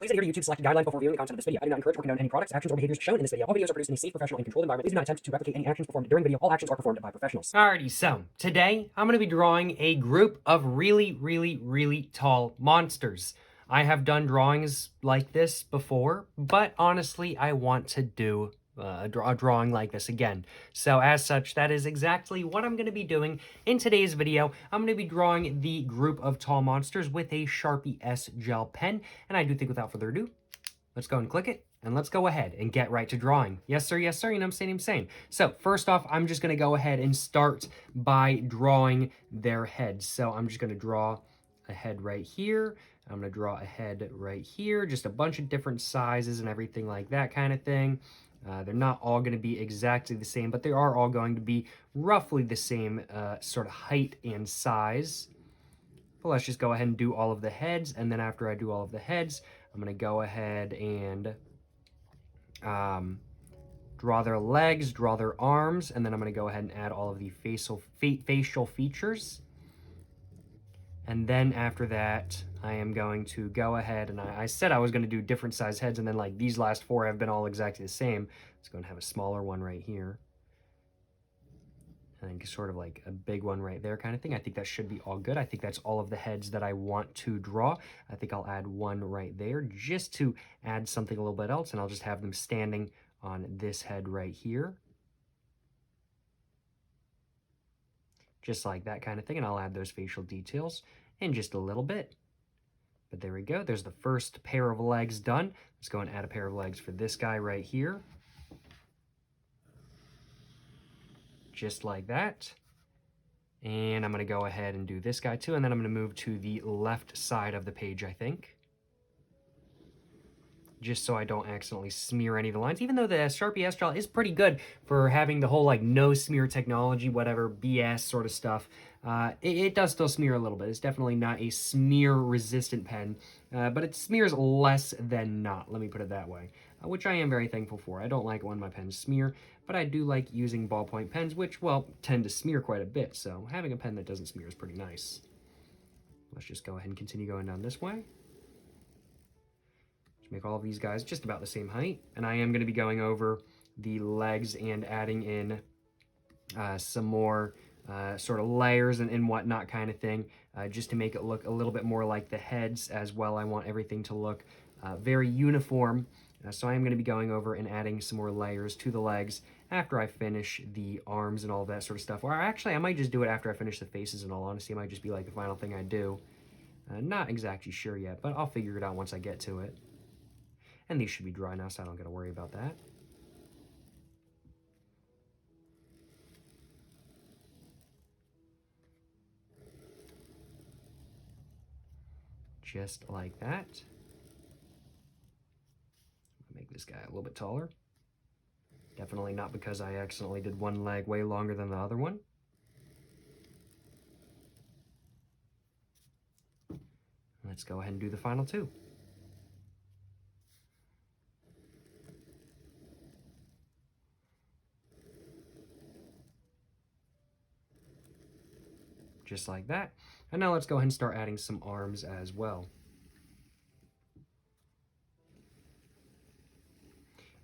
Please adhere to YouTube's selected guidelines before viewing the content of this video. I do not encourage or condone any products, actions, or behaviors shown in this video. All videos are produced in a safe, professional, and controlled environment. Please do not attempt to replicate any actions performed during the video. All actions are performed by professionals. Alrighty, so today I'm going to be drawing a group of really tall monsters. I have done drawings like this before, but honestly, I want to do a drawing like this again. So as such, that is exactly what I'm going to be doing in today's video. I'm going to be drawing the group of tall monsters with a Sharpie S gel pen, and I do think without further ado, let's go and click it, and let's go ahead and get right to drawing. Yes, sir, you know what I'm saying. So first off, I'm just going to go ahead and start by drawing their heads. So I'm just going to draw a head right here. I'm going to draw a head right here, just a bunch of different sizes and everything like that kind of thing. They're not all going to be exactly the same, but they are all going to be roughly the same sort of height and size. But let's just go ahead and do all of the heads, and then after I do all of the heads, I'm going to go ahead and draw their legs, draw their arms, and then I'm going to go ahead and add all of the facial features. And then after that, I am going to go ahead, and I said I was going to do different size heads, and then like these last four have been all exactly the same. Let's go and have a smaller one right here. I think sort of like a big one right there kind of thing. I think that should be all good. I think that's all of the heads that I want to draw. I think I'll add one right there just to add something a little bit else, and I'll just have them standing on this head right here. Just like that kind of thing, and I'll add those facial details in just a little bit. But there we go. There's the first pair of legs done. Let's go and add a pair of legs for this guy right here. Just like that. And I'm going to go ahead and do this guy too, and then I'm going to move to the left side of the page, I think. Just so I don't accidentally smear any of the lines, even though the Sharpie S Gel is pretty good for having the whole like no smear technology, whatever BS sort of stuff. It does still smear a little bit. It's definitely not a smear resistant pen, but it smears less than not, let me put it that way, which I am very thankful for. I don't like when my pens smear, but I do like using ballpoint pens, which, well, tend to smear quite a bit, so having a pen that doesn't smear is pretty nice. Let's just go ahead and continue going down this way. Make all of these guys just about the same height, and I am going to be going over the legs and adding in some more sort of layers and whatnot kind of thing, just to make it look a little bit more like the heads as well. I want everything to look very uniform, so I am going to be going over and adding some more layers to the legs after I finish the arms and all that sort of stuff. Or actually, I might just do it after I finish the faces, in all honesty. It might just be like the final thing I do. Not exactly sure yet, but I'll figure it out once I get to it. And these should be dry now, so I don't got to worry about that. Just like that. Make this guy a little bit taller. Definitely not because I accidentally did one leg way longer than the other one. Let's go ahead and do the final two. Just like that. And now let's go ahead and start adding some arms as well.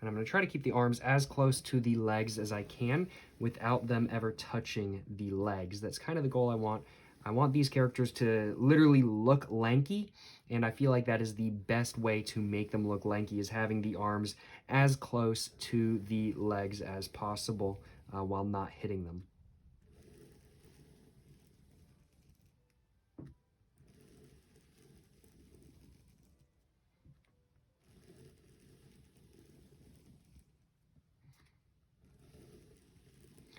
And I'm going to try to keep the arms as close to the legs as I can without them ever touching the legs. That's kind of the goal I want. I want these characters to literally look lanky, and I feel like that is the best way to make them look lanky, is having the arms as close to the legs as possible while not hitting them.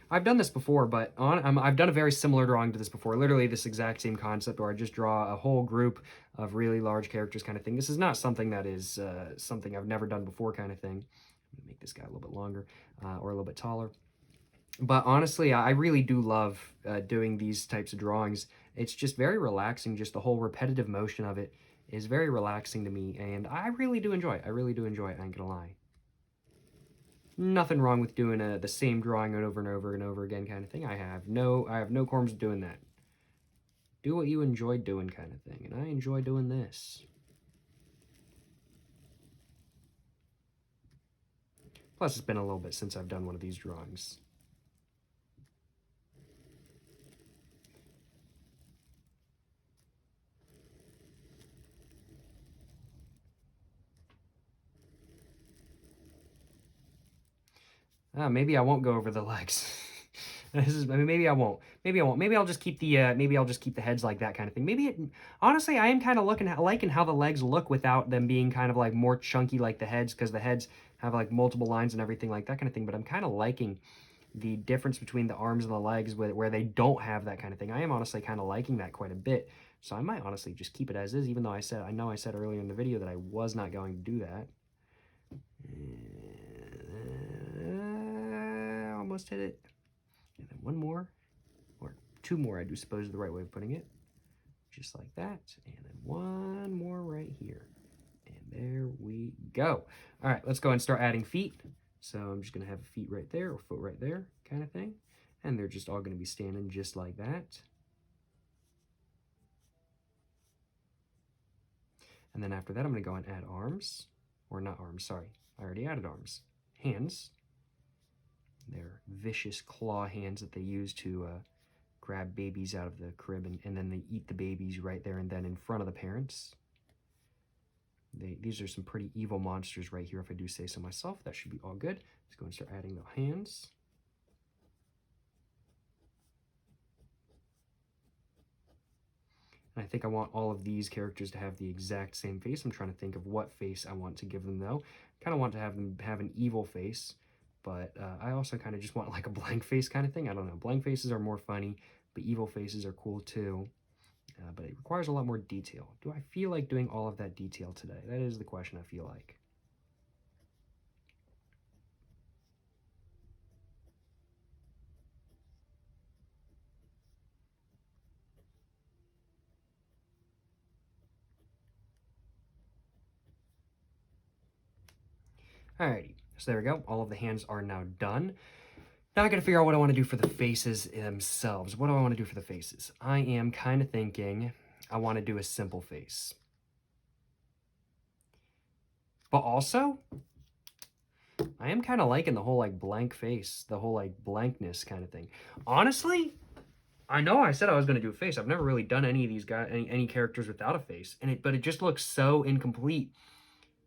I've done this before, but I've done a very similar drawing to this before. Literally this exact same concept, where I just draw a whole group of really large characters kind of thing. This is not something that is something I've never done before kind of thing. I'm gonna make this guy a little bit longer or a little bit taller. But honestly, I really do love doing these types of drawings. It's just very relaxing. Just the whole repetitive motion of it is very relaxing to me, and I really do enjoy it. I really do enjoy it, I ain't gonna lie. Nothing wrong with doing the same drawing over and over and over again kind of thing. I have no qualms with doing that. Do what you enjoy doing kind of thing, and I enjoy doing this. Plus, it's been a little bit since I've done one of these drawings. Maybe I won't go over the legs. Maybe I won't. Maybe I won't. Maybe I'll just keep the maybe I'll just keep the heads like that kind of thing. Honestly, I am kind of liking how the legs look without them being kind of like more chunky like the heads, because the heads have like multiple lines and everything like that kind of thing. But I'm kind of liking the difference between the arms and the legs where they don't have that kind of thing. I am honestly kind of liking that quite a bit. So I might honestly just keep it as is, even though I know I said earlier in the video that I was not going to do that. Almost hit it. And then one more, or two more, I do suppose is the right way of putting it. Just like that. And then one more right here. And there we go. All right, let's go and start adding feet. So I'm just going to have feet right there, or foot right there, kind of thing. And they're just all going to be standing just like that. And then after that, I'm going to go and add arms. Or not arms, sorry. I already added arms. Hands. They're vicious claw hands that they use to grab babies out of the crib, and then they eat the babies right there and then in front of the parents. These are some pretty evil monsters right here, if I do say so myself. That should be all good. Let's go and start adding the hands. And I think I want all of these characters to have the exact same face. I'm trying to think of what face I want to give them, though. Kind of want to have them have an evil face, but I also kind of just want like a blank face kind of thing. I don't know. Blank faces are more funny, but evil faces are cool too. But it requires a lot more detail. Do I feel like doing all of that detail today? That is the question I feel like. Alrighty, so there we go. All of the hands are now done. Now I gotta figure out what I want to do for the faces themselves. What do I want to do for the faces? I am kind of thinking I want to do a simple face. But also, I am kind of liking the whole like blank face, the whole like blankness kind of thing. Honestly, I know I said I was going to do a face. I've never really done any of these guys, any characters without a face, but it just looks so incomplete.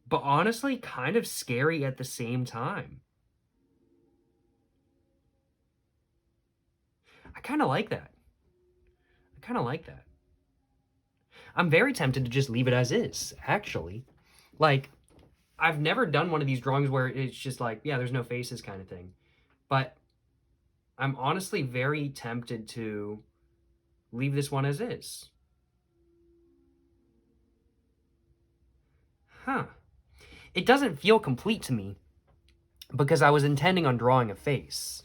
But honestly, kind of scary at the same time. I kind of like that. I kind of like that. I'm very tempted to just leave it as is, actually. Like, I've never done one of these drawings where it's just like, yeah, there's no faces kind of thing. But I'm honestly very tempted to leave this one as is. Huh. It doesn't feel complete to me because I was intending on drawing a face.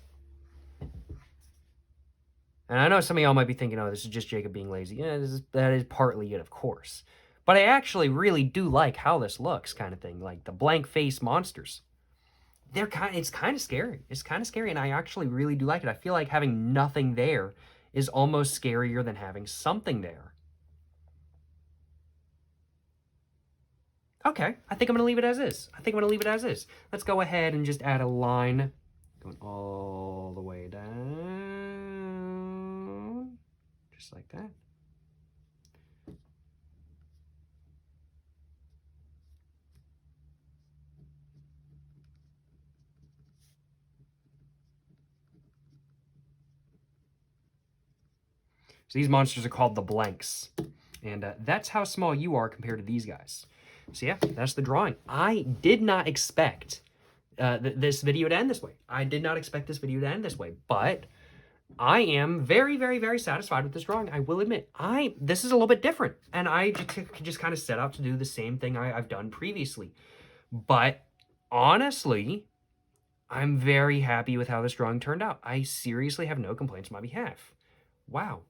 And I know some of y'all might be thinking, oh, this is just Jacob being lazy. Yeah, that is partly it, of course. But I actually really do like how this looks, kind of thing. Like the blank face monsters. It's kind of scary. It's kind of scary, and I actually really do like it. I feel like having nothing there is almost scarier than having something there. Okay, I think I'm going to leave it as is. Let's go ahead and just add a line going all the way down. Just like that. So these monsters are called the blanks. And that's how small you are compared to these guys. So yeah, that's the drawing. I did not expect this video to end this way. I did not expect this video to end this way, but I am very, very, very satisfied with this drawing. I will admit, this is a little bit different, and I just kind of set out to do the same thing I've done previously. But honestly, I'm very happy with how this drawing turned out. I seriously have no complaints on my behalf. Wow.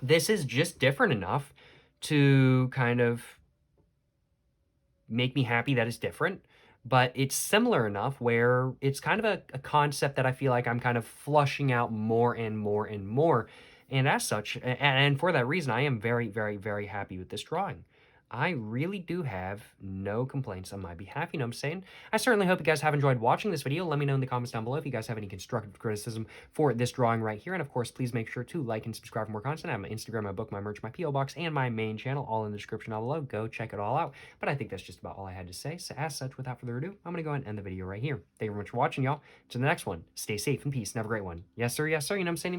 This is just different enough to kind of make me happy that it's different, but it's similar enough where it's kind of a concept that I feel like I'm kind of flushing out more and more and more. And as such, and for that reason, I am very, very, very happy with this drawing. I really do have no complaints on my behalf, you know what I'm saying? I certainly hope you guys have enjoyed watching this video. Let me know in the comments down below if you guys have any constructive criticism for this drawing right here. And of course, please make sure to like and subscribe for more content. I have my Instagram, my book, my merch, my P.O. box, and my main channel all in the description down below. Go check it all out. But I think that's just about all I had to say. So as such, without further ado, I'm going to go ahead and end the video right here. Thank you very much for watching, y'all. To the next one, stay safe and peace and have a great one. Yes, sir, you know what I'm saying?